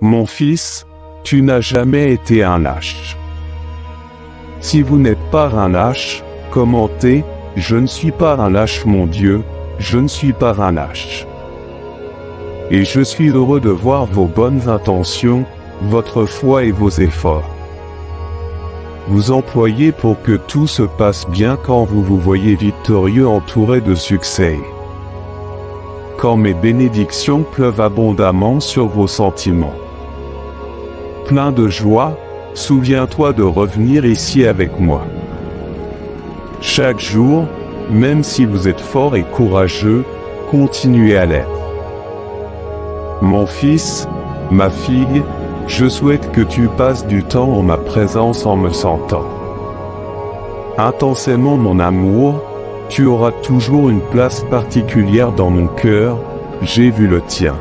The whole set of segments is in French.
Mon fils, tu n'as jamais été un lâche. Si vous n'êtes pas un lâche, commentez, je ne suis pas un lâche mon Dieu, je ne suis pas un lâche. Et je suis heureux de voir vos bonnes intentions, votre foi et vos efforts. Vous employez pour que tout se passe bien quand vous vous voyez victorieux entouré de succès. Quand mes bénédictions pleuvent abondamment sur vos sentiments. Plein de joie, souviens-toi de revenir ici avec moi. Chaque jour, même si vous êtes fort et courageux, continuez à l'être. Mon fils, ma fille, je souhaite que tu passes du temps en ma présence en me sentant intensément mon amour, tu auras toujours une place particulière dans mon cœur, j'ai vu le tien.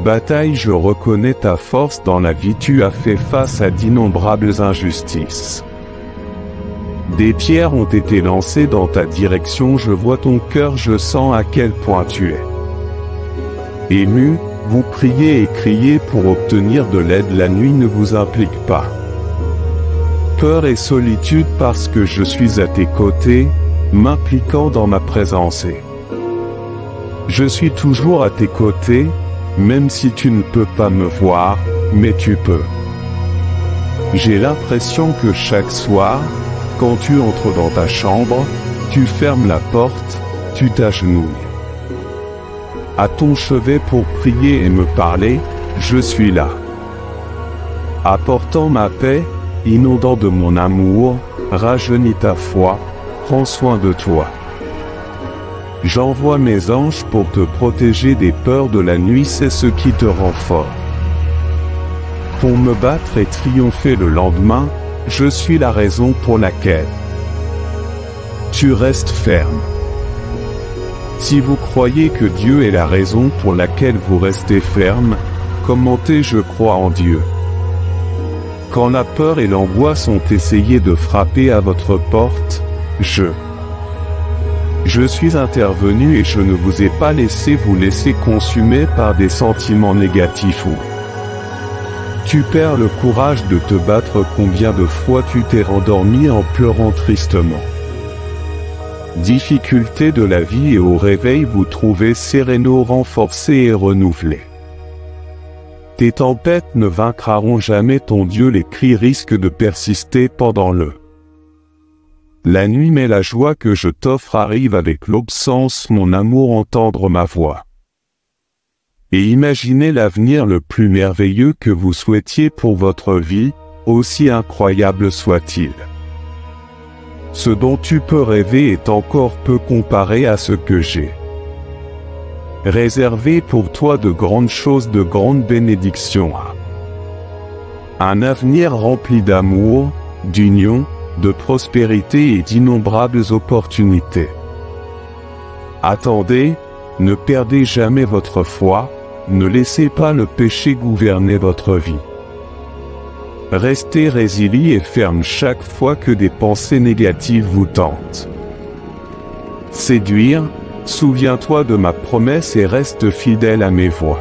Bataille, je reconnais ta force dans la vie, tu as fait face à d'innombrables injustices. Des pierres ont été lancées dans ta direction, je vois ton cœur, je sens à quel point tu es ému, vous priez et criez pour obtenir de l'aide, la nuit ne vous implique pas. Peur et solitude parce que je suis à tes côtés, m'impliquant dans ma présence et je suis toujours à tes côtés, même si tu ne peux pas me voir, mais tu peux. J'ai l'impression que chaque soir, quand tu entres dans ta chambre, tu fermes la porte, tu t'agenouilles à ton chevet pour prier et me parler, je suis là. Apportant ma paix, inondant de mon amour, rajeunis ta foi, prends soin de toi. J'envoie mes anges pour te protéger des peurs de la nuit, c'est ce qui te rend fort. Pour me battre et triompher le lendemain, je suis la raison pour laquelle tu restes ferme. Si vous croyez que Dieu est la raison pour laquelle vous restez ferme, commentez je crois en Dieu. Quand la peur et l'angoisse ont essayé de frapper à votre porte, je suis intervenu et je ne vous ai pas laissé vous laisser consumer par des sentiments négatifs ou tu perds le courage de te battre. Combien de fois tu t'es rendormi en pleurant tristement? Difficultés de la vie et au réveil vous trouvez sérénaux, renforcés et renouvelés. Tes tempêtes ne vaincront jamais ton Dieu, les cris risquent de persister pendant la nuit, mais la joie que je t'offre arrive avec l'absence, mon amour, entendre ma voix. Et imaginez l'avenir le plus merveilleux que vous souhaitiez pour votre vie, aussi incroyable soit-il. Ce dont tu peux rêver est encore peu comparé à ce que j'ai réservé pour toi, de grandes choses, de grandes bénédictions. Un avenir rempli d'amour, d'union, de prospérité et d'innombrables opportunités. Attendez, ne perdez jamais votre foi, ne laissez pas le péché gouverner votre vie. Restez résilient et ferme chaque fois que des pensées négatives vous tentent. Séduire, souviens-toi de ma promesse et reste fidèle à mes voies.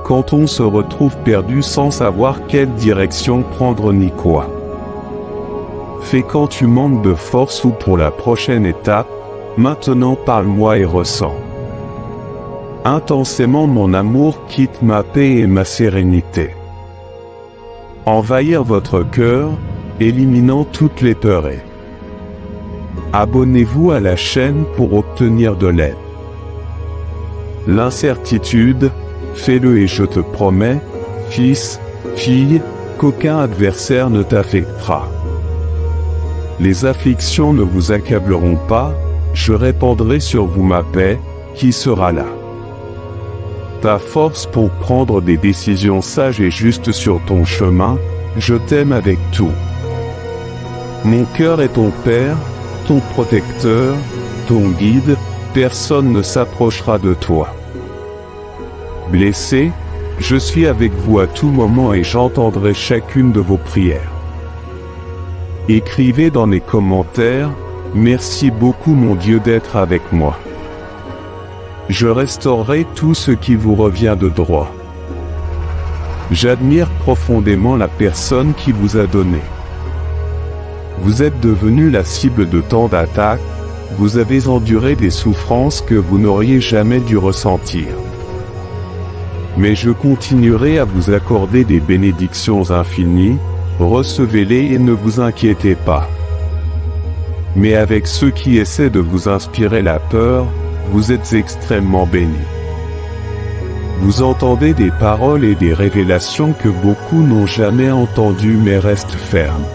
Quand on se retrouve perdu sans savoir quelle direction prendre ni quoi fais quand tu manques de force ou pour la prochaine étape, maintenant parle-moi et ressens intensément mon amour, quitte ma paix et ma sérénité. Envahir votre cœur, éliminant toutes les peurs. Abonnez-vous à la chaîne pour obtenir de l'aide. L'incertitude, fais-le et je te promets, fils, fille, qu'aucun adversaire ne t'affectera. Les afflictions ne vous accableront pas, je répandrai sur vous ma paix, qui sera là. Ta force pour prendre des décisions sages et justes sur ton chemin, je t'aime avec tout. Mon cœur est ton Père, ton protecteur, ton guide, personne ne s'approchera de toi. Blessé, je suis avec vous à tout moment et j'entendrai chacune de vos prières. Écrivez dans les commentaires, merci beaucoup mon Dieu d'être avec moi. Je restaurerai tout ce qui vous revient de droit. J'admire profondément la personne qui vous a donné. Vous êtes devenu la cible de tant d'attaques, vous avez enduré des souffrances que vous n'auriez jamais dû ressentir. Mais je continuerai à vous accorder des bénédictions infinies, recevez-les et ne vous inquiétez pas. Mais avec ceux qui essaient de vous inspirer la peur, vous êtes extrêmement bénis. Vous entendez des paroles et des révélations que beaucoup n'ont jamais entendues mais restent fermes.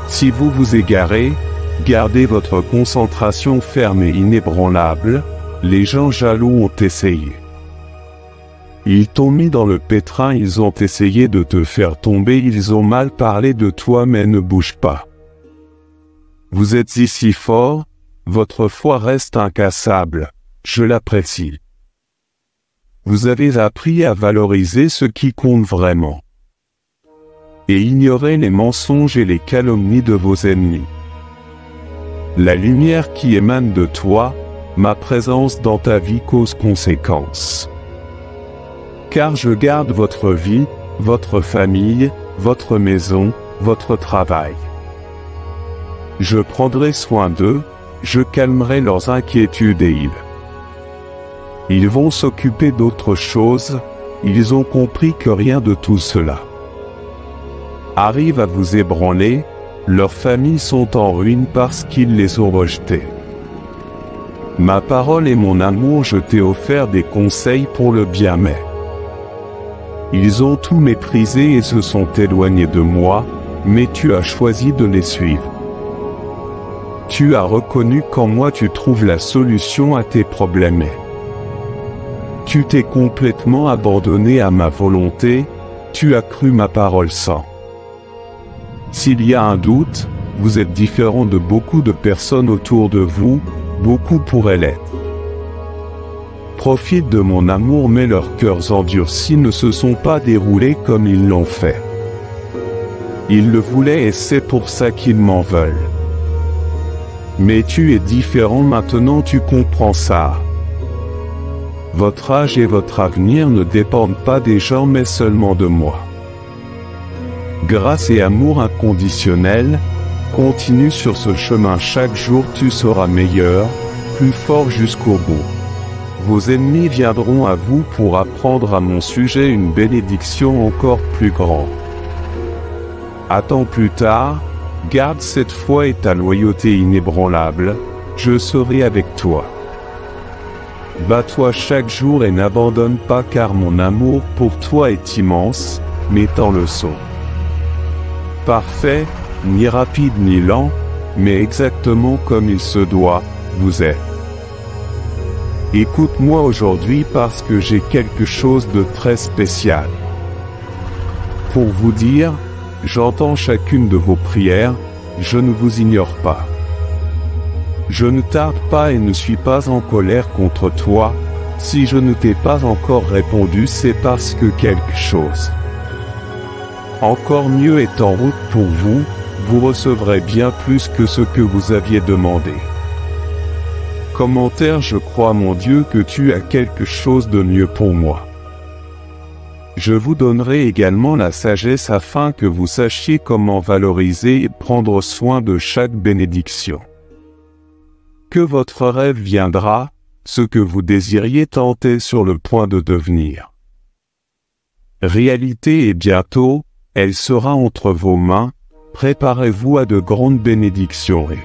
Si vous vous égarez, gardez votre concentration ferme et inébranlable, les gens jaloux ont essayé. Ils t'ont mis dans le pétrin, ils ont essayé de te faire tomber, ils ont mal parlé de toi mais ne bouge pas. Vous êtes ici fort, votre foi reste incassable, je l'apprécie. Vous avez appris à valoriser ce qui compte vraiment. Et ignorer les mensonges et les calomnies de vos ennemis. La lumière qui émane de toi, ma présence dans ta vie cause conséquence. Car je garde votre vie, votre famille, votre maison, votre travail. Je prendrai soin d'eux, je calmerai leurs inquiétudes et ils vont s'occuper d'autre chose, ils ont compris que rien de tout cela arrive à vous ébranler, leurs familles sont en ruine parce qu'ils les ont rejetés. Ma parole et mon amour, je t'ai offert des conseils pour le bien, mais ils ont tout méprisé et se sont éloignés de moi, mais tu as choisi de les suivre. Tu as reconnu qu'en moi tu trouves la solution à tes problèmes. Tu t'es complètement abandonné à ma volonté, tu as cru ma parole sans. S'il y a un doute, vous êtes différent de beaucoup de personnes autour de vous, beaucoup pourraient l'être. Profite de mon amour mais leurs cœurs endurcis ne se sont pas déroulés comme ils l'ont fait. Ils le voulaient et c'est pour ça qu'ils m'en veulent. Mais tu es différent maintenant, tu comprends ça. Votre âge et votre avenir ne dépendent pas des gens mais seulement de moi. Grâce et amour inconditionnel, continue sur ce chemin, chaque jour tu seras meilleur, plus fort jusqu'au bout. Vos ennemis viendront à vous pour apprendre à mon sujet une bénédiction encore plus grande. Attends plus tard, garde cette foi et ta loyauté inébranlable, je serai avec toi. Bats-toi chaque jour et n'abandonne pas car mon amour pour toi est immense, mettant le saut. Parfait, ni rapide ni lent, mais exactement comme il se doit, vous êtes. Écoute-moi aujourd'hui parce que j'ai quelque chose de très spécial. Pour vous dire, j'entends chacune de vos prières, je ne vous ignore pas. Je ne tarde pas et ne suis pas en colère contre toi, si je ne t'ai pas encore répondu c'est parce que quelque chose encore mieux est en route pour vous, vous recevrez bien plus que ce que vous aviez demandé. Commentaire: je crois mon Dieu que tu as quelque chose de mieux pour moi. Je vous donnerai également la sagesse afin que vous sachiez comment valoriser et prendre soin de chaque bénédiction. Que votre rêve viendra, ce que vous désiriez tenter sur le point de devenir réalité et bientôt, elle sera entre vos mains, préparez-vous à de grandes bénédictions et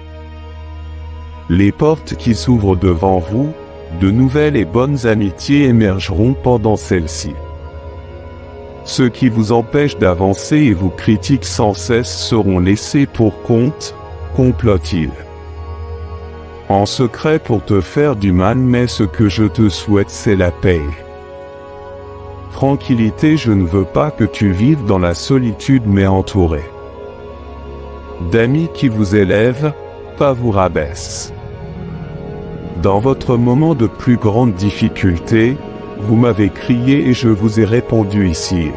les portes qui s'ouvrent devant vous, de nouvelles et bonnes amitiés émergeront pendant celle-ci. Ceux qui vous empêchent d'avancer et vous critiquent sans cesse seront laissés pour compte, complotent-ils en secret pour te faire du mal, mais ce que je te souhaite c'est la paix. Tranquillité, je ne veux pas que tu vives dans la solitude mais entouré d'amis qui vous élèvent, pas vous rabaissent. Dans votre moment de plus grande difficulté, vous m'avez crié et je vous ai répondu ici.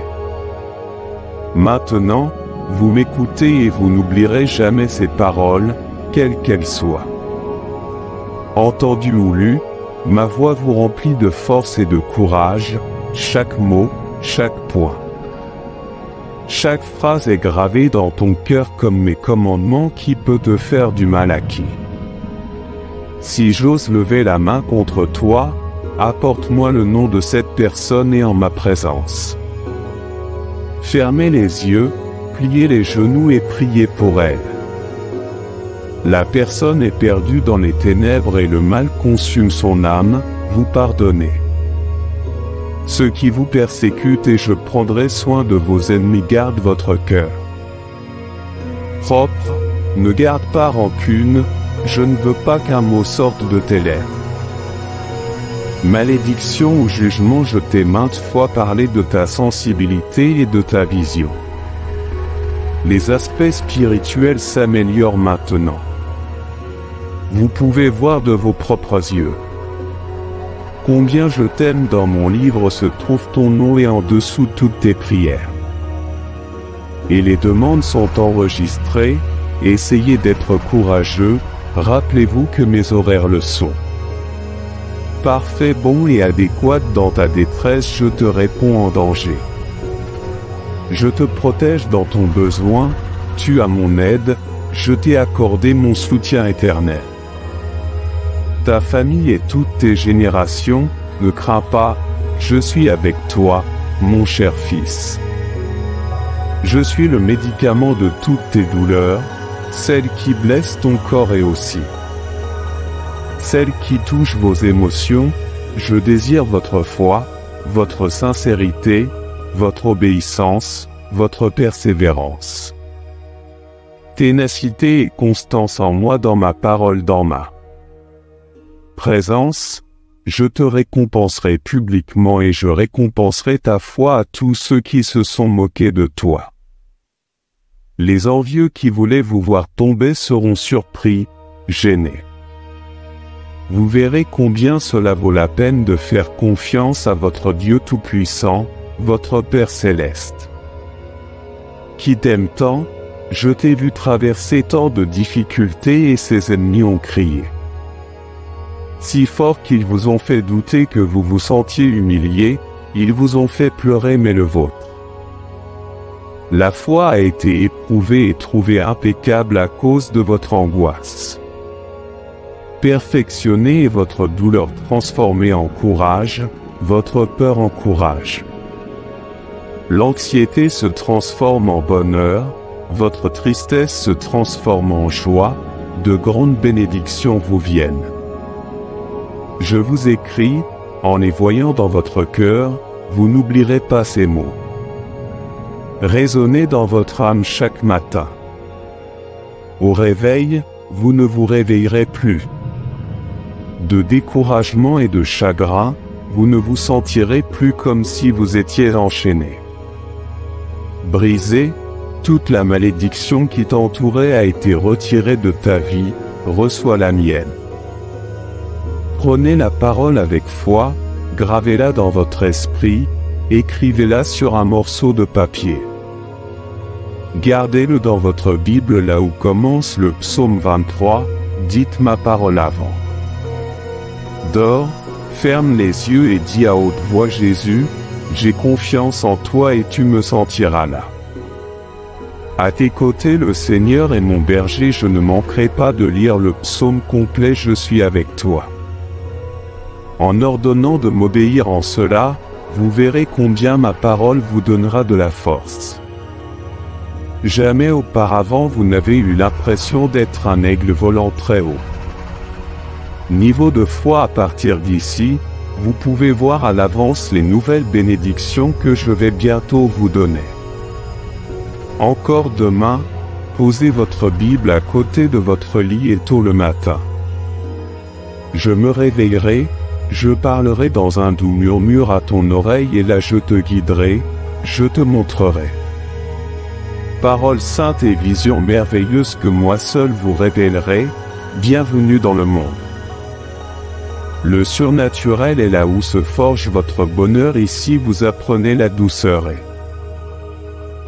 Maintenant, vous m'écoutez et vous n'oublierez jamais ces paroles, quelles qu'elles soient. Entendues ou lues, ma voix vous remplit de force et de courage, chaque mot, chaque point. Chaque phrase est gravée dans ton cœur comme mes commandements qui peut te faire du mal à qui. Si j'ose lever la main contre toi, apporte-moi le nom de cette personne et en ma présence. Fermez les yeux, pliez les genoux et priez pour elle. La personne est perdue dans les ténèbres et le mal consume son âme, vous pardonnez. Ceux qui vous persécutent et je prendrai soin de vos ennemis gardent votre cœur. Propre, ne garde pas rancune, je ne veux pas qu'un mot sorte de tes lèvres. Malédiction ou jugement, je t'ai maintes fois parlé de ta sensibilité et de ta vision. Les aspects spirituels s'améliorent maintenant. Vous pouvez voir de vos propres yeux. Combien je t'aime, dans mon livre se trouve ton nom et en dessous toutes tes prières. Et les demandes sont enregistrées, essayez d'être courageux, rappelez-vous que mes horaires le sont. Parfait, bon et adéquat dans ta détresse, je te réponds en danger. Je te protège dans ton besoin, tu as mon aide, je t'ai accordé mon soutien éternel. Ta famille et toutes tes générations, ne crains pas, je suis avec toi, mon cher fils. Je suis le médicament de toutes tes douleurs, celles qui blessent ton corps et aussi celles qui touchent vos émotions. Je désire votre foi, votre sincérité, votre obéissance, votre persévérance. Ténacité et constance en moi, dans ma parole, dans ma présence, je te récompenserai publiquement et je récompenserai ta foi à tous ceux qui se sont moqués de toi. Les envieux qui voulaient vous voir tomber seront surpris, gênés. Vous verrez combien cela vaut la peine de faire confiance à votre Dieu Tout-Puissant, votre Père Céleste. Qui t'aime tant, je t'ai vu traverser tant de difficultés et ses ennemis ont crié. Si fort qu'ils vous ont fait douter que vous vous sentiez humilié, ils vous ont fait pleurer mais le vôtre. La foi a été éprouvée et trouvée impeccable à cause de votre angoisse. Perfectionnée et votre douleur transformée en courage, votre peur en courage. L'anxiété se transforme en bonheur, votre tristesse se transforme en joie, de grandes bénédictions vous viennent. Je vous écris, en les voyant dans votre cœur, vous n'oublierez pas ces mots. Résonnez dans votre âme chaque matin. Au réveil, vous ne vous réveillerez plus. De découragement et de chagrin, vous ne vous sentirez plus comme si vous étiez enchaîné. Brisé, toute la malédiction qui t'entourait a été retirée de ta vie, reçois la mienne. Prenez la parole avec foi, gravez-la dans votre esprit, écrivez-la sur un morceau de papier. Gardez-le dans votre Bible là où commence le psaume 23, dites ma parole avant. Dors, ferme les yeux et dis à haute voix Jésus, j'ai confiance en toi et tu me sentiras là. À tes côtés le Seigneur est mon berger, je ne manquerai pas de lire le psaume complet, je suis avec toi. En ordonnant de m'obéir en cela, vous verrez combien ma parole vous donnera de la force. Jamais auparavant vous n'avez eu l'impression d'être un aigle volant très haut. Niveau de foi, à partir d'ici, vous pouvez voir à l'avance les nouvelles bénédictions que je vais bientôt vous donner. Encore demain, posez votre Bible à côté de votre lit et tôt le matin. Je me réveillerai, je parlerai dans un doux murmure à ton oreille et là je te guiderai, je te montrerai. Paroles saintes et visions merveilleuses que moi seul vous révélerai, bienvenue dans le monde. Le surnaturel est là où se forge votre bonheur, ici vous apprenez la douceur et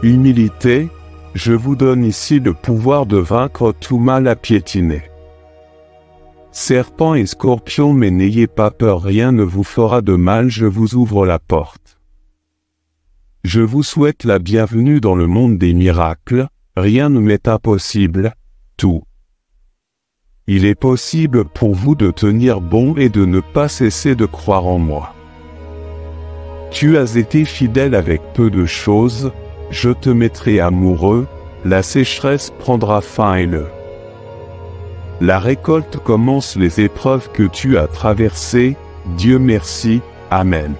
humilité, je vous donne ici le pouvoir de vaincre tout mal à piétiner. Serpents et scorpions, mais n'ayez pas peur, rien ne vous fera de mal, je vous ouvre la porte. Je vous souhaite la bienvenue dans le monde des miracles, rien ne m'est impossible, tout. Il est possible pour vous de tenir bon et de ne pas cesser de croire en moi. Tu as été fidèle avec peu de choses, je te mettrai amoureux, la sécheresse prendra fin et la récolte commence les épreuves que tu as traversées, Dieu merci, Amen.